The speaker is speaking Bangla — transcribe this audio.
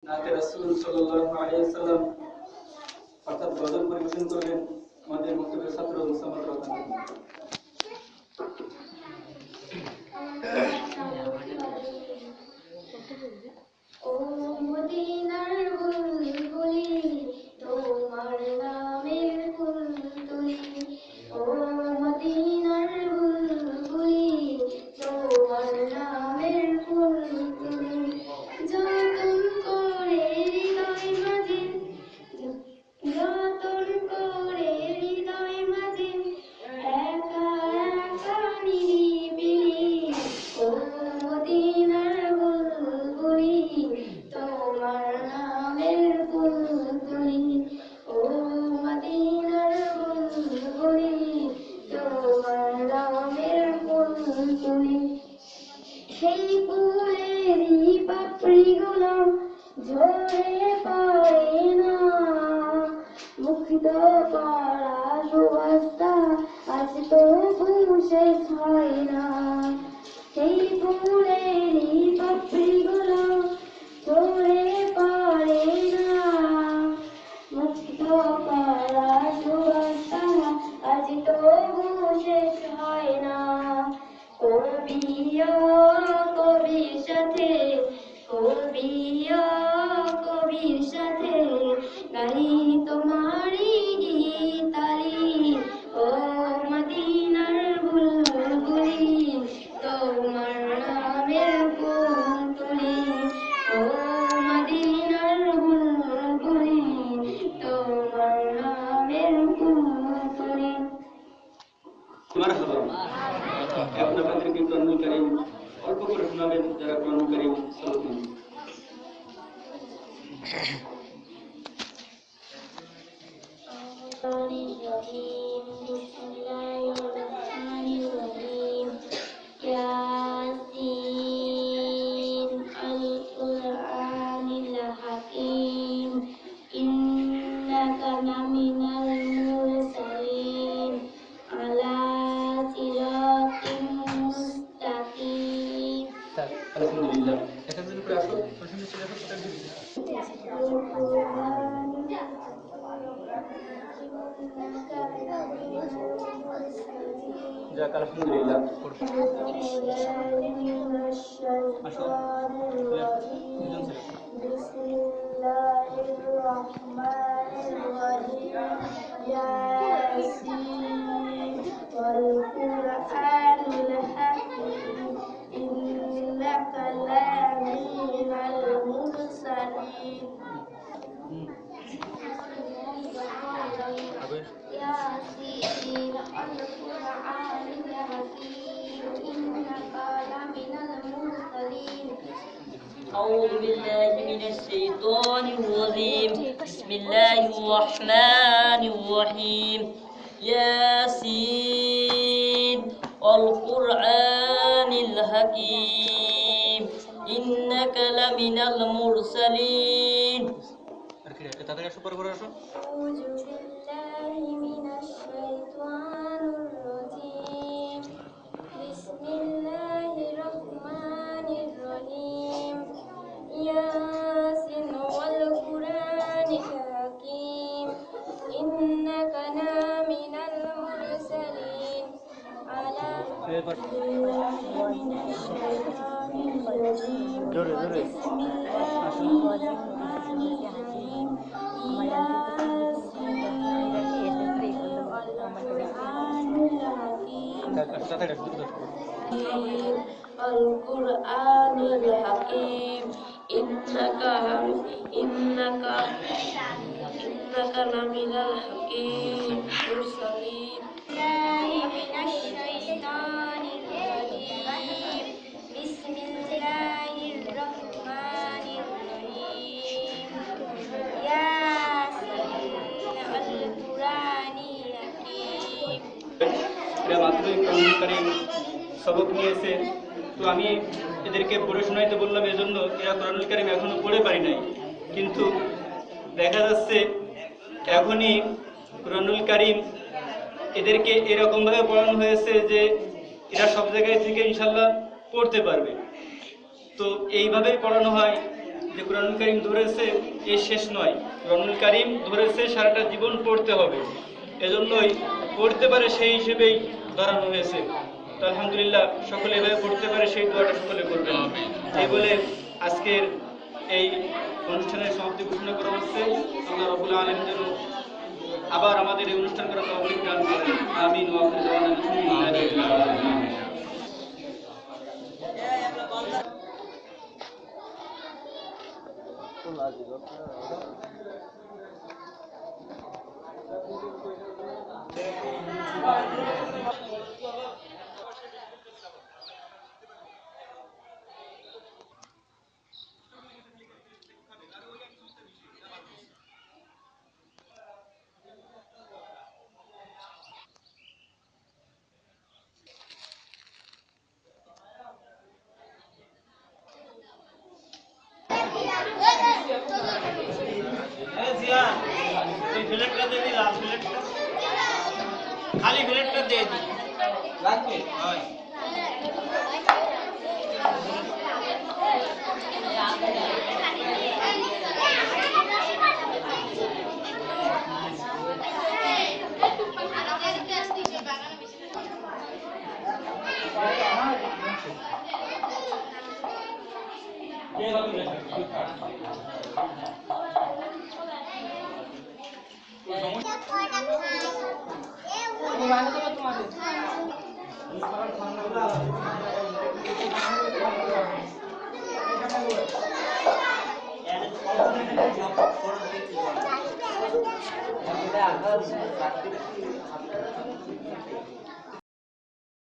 নাতে রাসূল সাল্লাল্লাহু আলাইহি ওয়াসাল্লাম অর্থাৎ গজল পরিবেশন করবেন আমাদের মুক্তবের ছাত্র মুসাম্মদ রহমান। ও মদিনার বুলবুলি তোমার নামের ফুল তুলি, ও মদিনার বুলবুলি তোমার নামের ফুল তুলি, যতন করে হৃদয় মাঝে, যতন করে হৃদয় মাঝে একা একা নিরিবিলি, ও মদিনার বুলবুলি তোমার নামের ফুল তুলি, ও মদিনার বুলবুলি তোমার নামের ফুল তুলি। সেই ফুলেরই পাপড়িগুলো ঝরে পড়ে না, মুগ্ধ করা সুবাসটা আজ তবু শেষ হয় না। সেই ফুলেরই পাপড়িগুলো ঝরে পড়ে না, মুগ্ধ করা সুবাসটা আজ তবু শেষ হয় না। কবিও কবির সাথে, কবিও কবির সাথে গাই তোমারই গীতালি, ও মদিনার বুলবুলি তোমার নামের ফুল তুলি, ও মদিনার বুলবুলি তোমার নামের ফুল তুলি। মারহাবা। এখন আপনাদেরকে কোরআনুল কারীম অল্প করে শোনাবেন যারা কোরআনুল কারীম শোনেন। Bismillahirrahmanirrahim. Yasin al-Qur'anil hakim, innaka laminal mursalin ala siratim mustaqim. আলহামদুলিল্লাহ। এখন যদি করে আসো প্রশ্ন ছিল যাক আলহামদুলিল্লাহ। ياسين والقرآن الحكيم إنك لمن المرسلين. أعوذ بالله من الشيطان الرجيم. بسم الله الرحمن الرحيم. ياسين والقرآن الحكيم إنك لمن المرسلين. أعوذ بالله من الشيطان الرجيم. بسم الله الرحمن الرحيم. ياسين والقرآن الحكيم إنك لمن المرسلين على من الشيطان الرجيم. بسم الله الرحمن الرحيم. القرآن الحكيم إنك لمن الحكيم المرسلين. من الشيطان الرجيم. بسم الله الرحمن الرحيم. ياسين والقرآن الحكيم. এরা মাত্রই কোরআনুল কারীম সবক নিয়েছে, তো আমি এদেরকে পড়ে শোনাইতে বললাম এজন্য এরা কোরআনুল কারীম এখনো পড়ে পারি নাই, কিন্তু দেখা যাচ্ছে এখনই কোরআনুল কারীম এদেরকে এরকমভাবে পড়ানো হয়েছে যে এরা সব জায়গায় থেকে ইনশাল্লাহ পড়তে পারবে। তো এইভাবেই পড়ানো হয়, যে কোরআনুল কারীম ধরেছে এই শেষ নয়, কোরআনুল কারীম ধরেছে সারাটা জীবন পড়তে হবে, এজন্যই পড়তে পারে সেই হিসেবেই ধরানো হয়েছে। তো আলহামদুলিল্লাহ সকলে এভাবে পড়তে পারে সেই দোয়াটা সকলে করবেন। এই বলে আজকের এই অনুষ্ঠানের সমাপ্তি ঘোষণা করা হচ্ছে। আল্লাহ রাব্বুল আলামিন যেন আবার আমাদের এই অনুষ্ঠান করার তৌফিক দান করেন। আমিন ওয়া আখিরু দাওয়ানা আলহামদুলিল্লাহি রাব্বিল আলামিন। খালি প্লেটটা দিয়ে দিই লাগবে হয়।